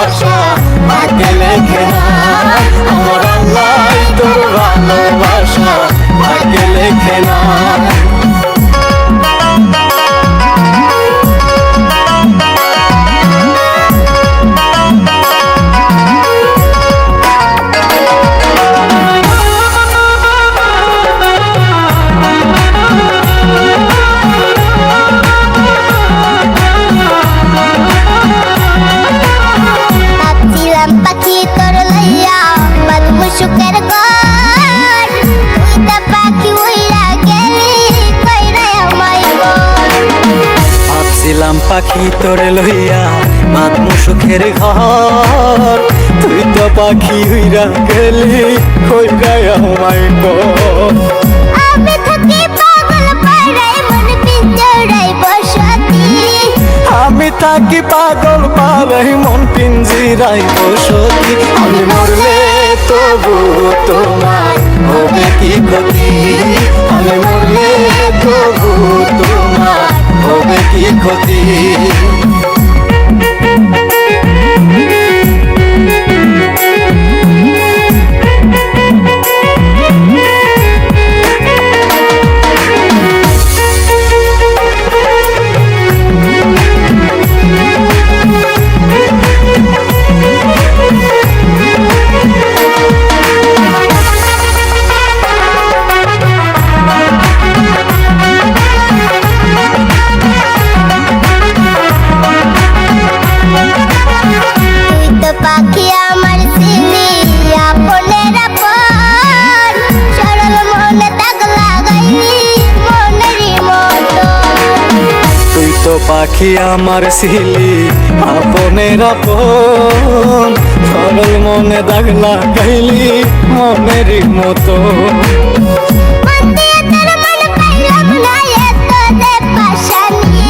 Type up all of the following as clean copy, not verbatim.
ভালোবাসা ভাগ্যে লেখে নাই। আমার আল্লাহ তোর ভালোবাসা ভাগ্যে লেখে নাই। সুখের ঘর উইটা পাখি উইরা গেলি কইরা আমায় বল। ভাবছিলাম পাখি তোরে লইয়া বাঁধবো সুখের ঘর, তুই তো পাখি উইরা গেলি কইরা আমায় বল। আমি থাকি পাগল পাড়ায় মন পিঞ্জরায় বসতি, আমি থাকি পাগল পাড়ায় মন পিঞ্জিরায় বসতি। আমি মরলে তবু তোমার হবে কি ক্ষতি, আমি মরলে তবু তোমার হবে কি ক্ষতি। পাখি আমার ছিলি আপনের আপন, সরল মনে দাগ লাগাইলি মনেরই মতো। তুই তো পাখি আমার ছিলি আপনের আপন, সরল মনে দাগ লাগাইলি মনেরই মতো। মন দিয়া তোর মন পাইলাম না এত যে পাশানি,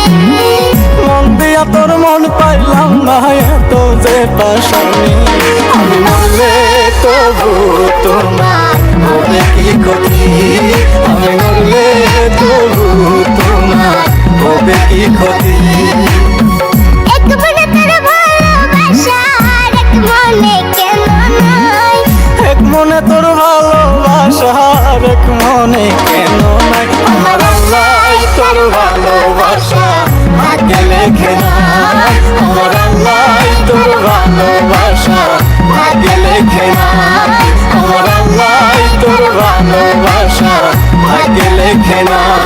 মন দিয়া তোর মন পাইলাম না এত যে পাশানি। আমি মরলে তবু তোমার হবে কি ক্ষতি, আমি মরলে তবু তোমার হবে কি ক্ষতি। এক মনে তোর ভালোবাসা আর এক মনে কেন নয়, এক মনে তোর ভালোবাসা আর এক মনে কেন নাই। আমার আল্লাহ তোর ভালোবাসা ভাগ্যে লেখে নাই। আমার আল্লাহ তোর ভালোবাসা ভাগ্যে লেখে নাই। আমার আল্লাহ তোর ভালোবাসা ভাগ্যে লেখে নাই।